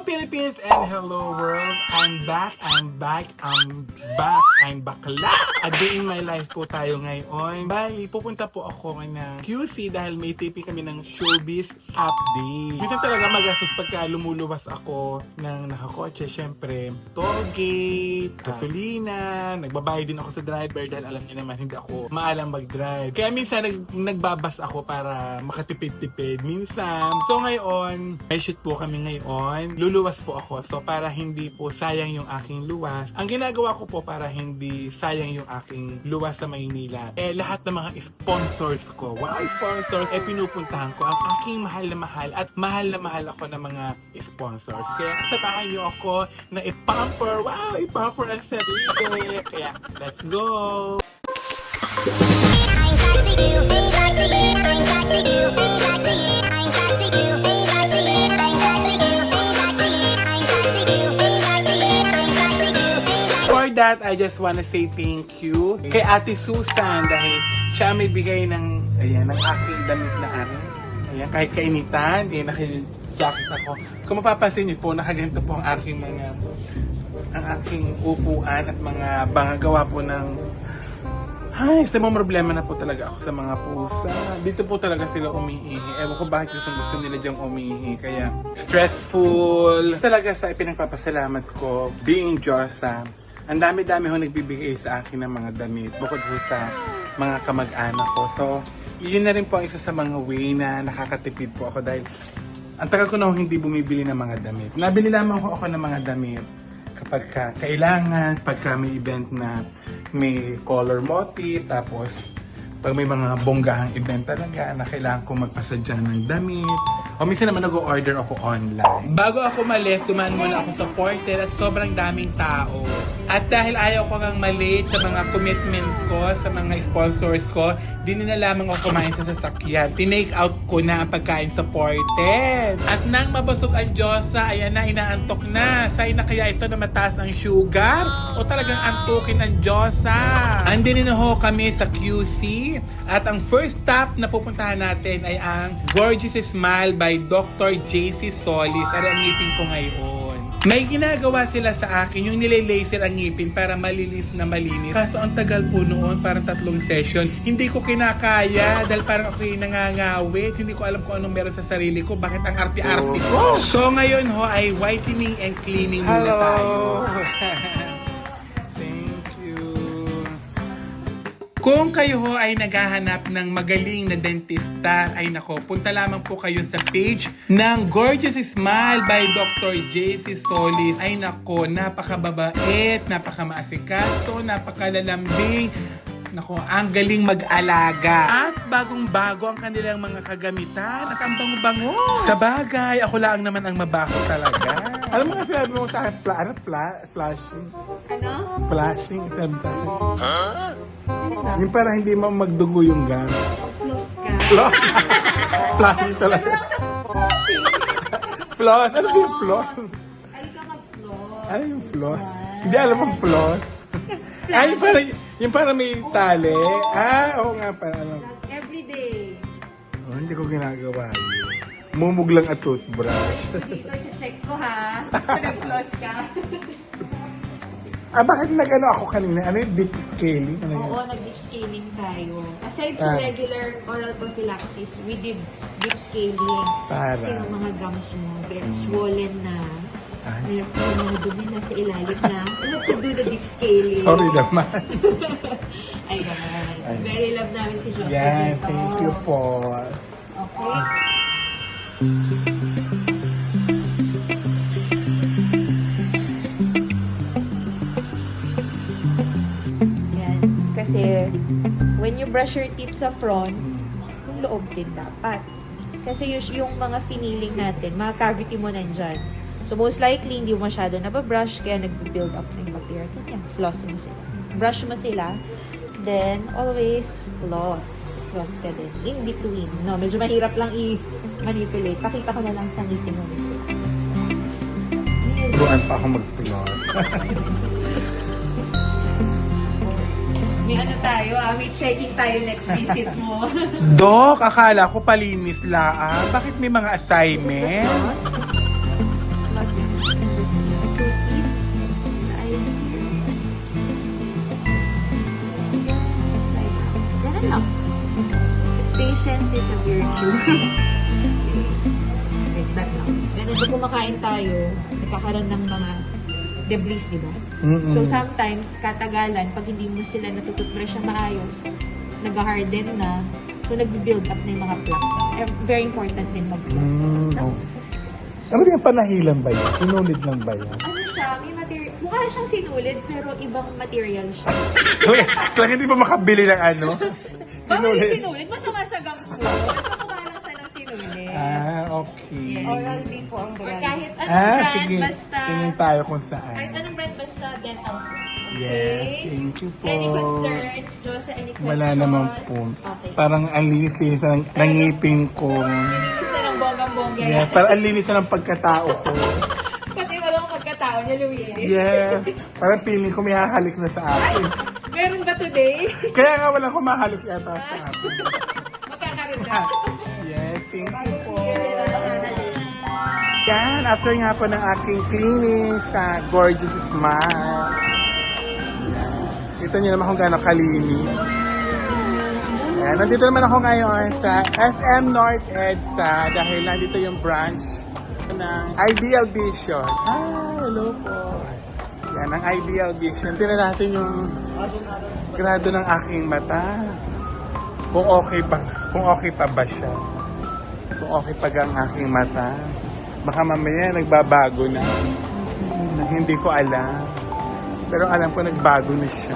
Philippines and hello world! I'm back, I'm bakla! A day in my life po tayo ngayon. Bali, pupunta po ako ng QC dahil may tipi kami ng showbiz update. Minsan talaga magastos pagka lumuluwas ako ng nakakotse. Siyempre, toll gate, gasolina, nagbabayad din ako sa driver dahil alam niyo naman hindi ako maalam mag-drive. Kaya minsan nagbabas ako para makatipid-tipid. Minsan, so ngayon, may shoot po kami ngayon. Luluwas po ako. So para hindi po sayang yung aking luwas, ang ginagawa ko po para hindi sayang yung aking luwas sa Maynila, lahat ng mga sponsors ko, sponsors, pinupuntahan ko ang aking mahal na mahal ako ng mga sponsors. Kaya kasamahan niyo ako na i-pamper ang sarili. Kaya, let's go! For that, I just wanna say thank you kay Ate Susan dahil siya may bigay ng aking damit na akin. Ayan, kahit kainitan, naka-jacket ako. Kung mapapansin niyo po, nakaganto po ang aking upuan at mga gawa po ng sa mga problema na po talaga ako sa mga pusa. Dito po talaga sila umiihi. Ewan ko bakit gusto nila diyang umiihi. Kaya stressful. Talaga sa ipinagpapasalamat ko, being Diyosa, ang dami-dami ho nagbibigay sa akin ng mga damit. Bukod po sa mga kamag-anak ko. So, yun na rin po ang isa sa mga way na nakakatipid po ako dahil ang tagal ko na hindi bumibili ng mga damit. Nabili lamang ako ng mga damit kapag kailangan, pagka may event na may color motif, tapos pag may mga bonggahang event talaga na kailangan ko magpasadya ng damit. O minsan naman nag-order ako online. Bago ako malis, dumaan muna ako sa porter at sobrang daming tao. At dahil ayaw ko kang malate sa mga commitment ko, sa mga sponsors ko, di na lamang ako kumain sa sasakyan. Tinake out ko na ang pagkain sa porter. At nang mabusog ang Diyosa, ayan na, inaantok na. Sign na kaya ito na mataas ang sugar? O talagang antukin ang Diyosa? Andin na ho kami sa QC. At ang first stop na pupuntahan natin ay ang Gorgeous Smile by Dr. JC Solis. Ari ang ngipin ko ngayon. May ginagawa sila sa akin, yung nilay-laser ang ngipin para malinis na malinis. Kaso ang tagal po noon, parang 3 session. Hindi ko kinakaya dahil parang ako yung nangangawit. Hindi ko alam kung anong meron sa sarili ko. Bakit ang arte-arte ko? So ngayon ho ay whitening and cleaning muna tayo. Kung kayo ho ay naghahanap ng magaling na dentista, ay nako, punta lamang po kayo sa page ng Gorgeous Smile by Dr. JC Solis. Ay nako, napakababait, napakamaasikaso, napakalalambing. Nako, ang galing mag-alaga. At bagong-bago ang kanilang mga kagamitan at ang bango-bango. Sa bagay, ako lang naman ang mabaho talaga. Alam mo nga sinabi mo sa akin, flashing. Ano? Flashing, sabi sa akin. Yung para hindi mo magdugo yung gum. Floss ka. Floss? Flashing talaga. Ano lang sa flashing? Floss? Ano yung floss? Ay, ka mag-floss. Ano yung floss? Hindi alam ang floss. Ay, yung para may tali. Oo nga pala. Everyday. Oh, hindi ko ginagawa yun. Mumug lang at toothbrush. Dito, check ko ha. Kung nag-floss ka. Bakit nag-ano ako kanina? Ano yung deep scaling? Ano yun? Oo, nag-deep scaling tayo. Aside sa regular oral prophylaxis, we did deep scaling. Para? Kasi yung mga gums mo, get swollen na. Meron po yung mga dumi na sa ilalim na. We have to do the deep scaling. Sorry naman. Ay, naman. Very love namin si Josie Yan, dito. thank you po. Okay. Yan. Kasi, when you brush your teeth sa front, yung loob din dapat. Kasi yung mga finiling natin, mga cavity mo nandyan. So, most likely, hindi mo masyado nababrush, kaya nag-build up na yung bacteria. Kaya, floss mo sila. Brush mo sila. Then, always floss. Floss ka din. In between. No, medyo mahirap lang i-manipulate. Pakita ko na lang sa ngipin mo gusto. Turuan pa ako mag-floss. May ano tayo, may checking tayo next visit mo. Dok, akala ko palinis laan. Bakit may mga assignment? you. Wait, back now. Ganun kung kumakain tayo, nagkakaroon ng mga debris, di ba? So sometimes, katagalan, pag hindi mo sila natututbrush na maayos, nag-harden na, so nag-build up na yung mga plaque. Very important din mag-floss. Ano ba yung panahilan ba yan? Sinulid lang ba yan? Ano siya, may material, mukha siyang sinulid, pero ibang material siya. Kaya hindi pa makabili ng ano? Bawal yung sinulid, masama sa gums mo. Mukha lang siya ng sinulid. Okay. Yes. Oral B po ang Or brand. kahit anong brand, sige. basta, Tingin tayo kung saan. kahit anong brand, basta dental floss. Yes, thank you po. Any concerns, Jose, any questions? Wala naman po. Okay. Parang ang linis ng ngipin ko. Nilinis na ng bonggang-bongga. Yeah, parang ang linis na ng pagkatao ko. Kasi walang pagkatao niya, Luis. Yeah. Parang feeling ko may hahalik na sa akin. Meron ba today? Kaya nga walang kumahalik yata sa akin. Magkakaroon na. Yes, thank you po. Yan, after nga po ng aking cleaning sa Gorgeous Smile. Kita niyo naman kung gaano kalinis. Ayan, nandito naman ako ngayon sa SM North EDSA dahil nandito yung branch ng Ideal Vision. Hello po. Yan, ang Ideal Vision. Tingnan natin yung grado ng aking mata. Kung okay pa ba siya. Kung okay pa ang aking mata. Baka mamaya nagbabago na. Hindi ko alam. Pero alam ko nagbago na siya.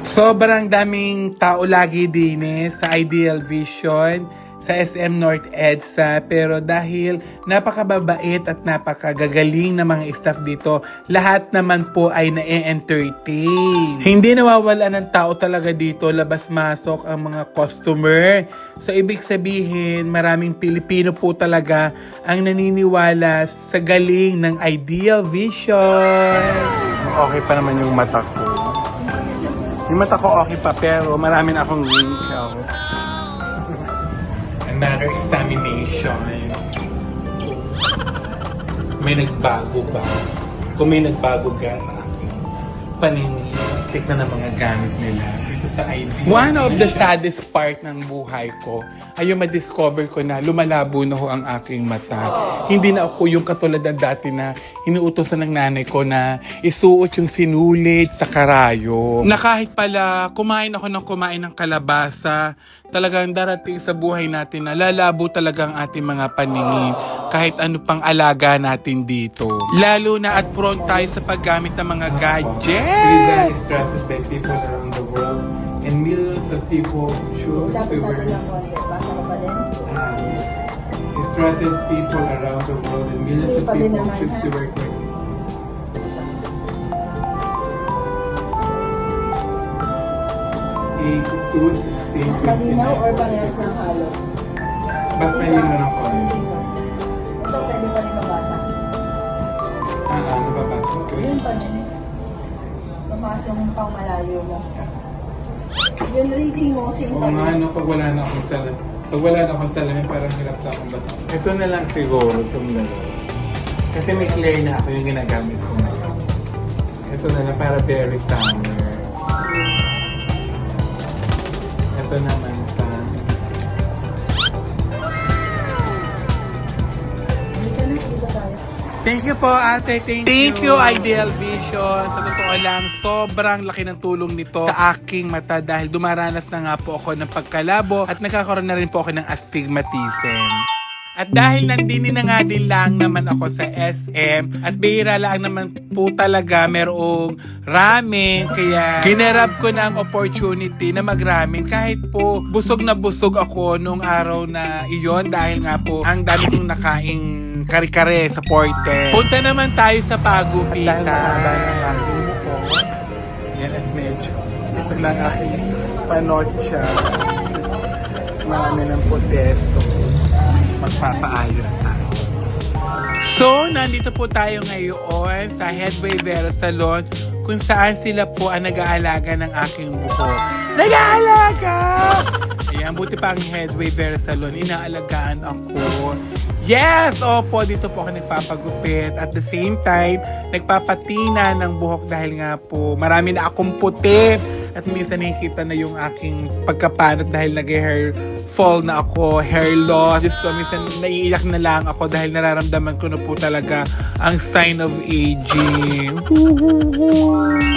Sobrang daming tao lagi din sa Ideal Vision sa SM North EDSA, pero dahil napakababait at napakagagaling na mga staff dito, lahat naman po ay na-entertain. Hindi nawawala ng tao talaga dito, labas-masok ang mga customer. So ibig sabihin, maraming Pilipino po talaga ang naniniwala sa galing ng Ideal Vision. Okay pa naman yung mata ko. Yung mata ko okay pa, pero marami na akong wrinkles. Another examination. May nagbago ba? Kung may nagbago ka sa akin, paningin, tignan ng mga gamit nila dito sa Ideal. One of the saddest part ng buhay ko ay yung ma-discover ko na lumalabo na ho ang aking mata. Hindi na ako yung katulad ng dati na inuutosan ng nanay ko na isuot yung sinulid sa karayom. Na kahit pala kumain ako ng kalabasa, talagang darating sa buhay natin na lalabo talaga ang ating mga paningin kahit ano pang alaga natin dito. Lalo na at prone tayo sa paggamit ng mga gadgets. We are stressed by people around the world and millions of people choose to work. Basa ko pa din. Stressed people around the world and millions of people choose to work with. It was Mas malinaw or parehas ng halos? Mas malinaw ng konti. Ito pwede pa rin mabasa. Ano ba ba? Yun pa rin. Mabasa yung pang malayo mo. Yung reading mo, same Oo pa nga, rin. no, pag wala na akong salamin. Pag wala na akong salamin, parang hirap na akong basa. Ito na lang siguro, itong dalawa. Kasi may clear na ako yung ginagamit ko ngayon. Ito na lang para very summer. Ito naman sa... Dito na, dito tayo. Thank you po, ate. Thank you, Ideal Vision. Sa totoo lang, sobrang laki ng tulong nito sa aking mata dahil dumaranas na nga po ako ng pagkalabo at nagkakaroon na rin po ako ng astigmatism. At dahil nandini na nga din lang naman ako sa SM at bihira lang naman po talaga merong ramen, kaya ginarab ko na ang opportunity na mag-ramen kahit po busog na busog ako nung araw na iyon dahil nga po ang dami kong nakaing kare-kare sa Porte. Punta naman tayo sa Pagupitan. Dahil mahaba ng aking buko, yan at medyo ito lang aking panotcha. Marami ng protesto. Magpapaayos tayo. So, nandito po tayo ngayon sa Headway Vera Salon kung saan sila po ang nag-aalaga ng aking buhok. Nag-aalaga! Ayan, buti pa ang Headway Vera Salon. Inaalagaan ako. Yes! Opo, dito po ako nagpapagupit. At the same time, nagpapatina ng buhok dahil nga po marami na akong puti. At minsan nakikita na yung aking pagkapanat dahil nag-hair fall na ako, hair loss. Diyos ko, minsan naiiyak na lang ako dahil nararamdaman ko na po talaga ang sign of aging.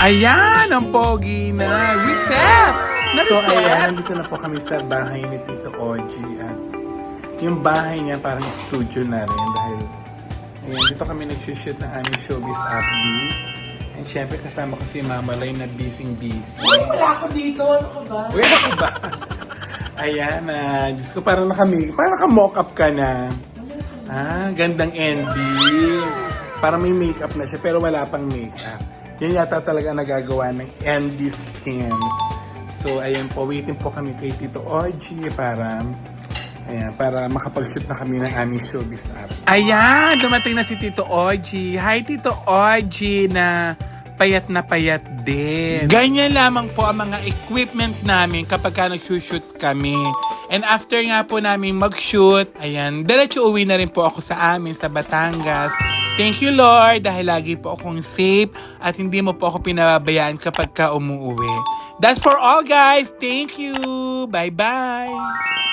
Ayan, ang pogi na. Reset! So ayan, nandito na po kami sa bahay ni Tito Ogie. At yung bahay niya parang studio na rin dahil ayan, dito kami nag-shoot ng aming showbiz update. And syempre kasama ko si Mama Lai na busy. Wala ako dito. Ano ka ba? Uy, ako ba? Ayan na. Diyos ko, parang naka-mock up ka na. Gandang ending. Parang may makeup na siya pero wala pang makeup. Yan yata talaga nagagawa ng Andy Skin. So, ayan po. Waiting po kami kay Tito Ogie para makapag-shoot na kami ng aming showbiz app. Ayan! Dumating na si Tito Ogie. Hi, Tito Ogie na payat din. Ganyan lamang po ang mga equipment namin kapag ka nag-shoot kami. And after nga po namin mag-shoot, ayan, diretso uwi na rin po ako sa amin sa Batangas. Thank you, Lord, dahil lagi po akong safe at hindi mo po ako pinababayaan kapag ka umuwi. That's for all, guys. Thank you. Bye-bye.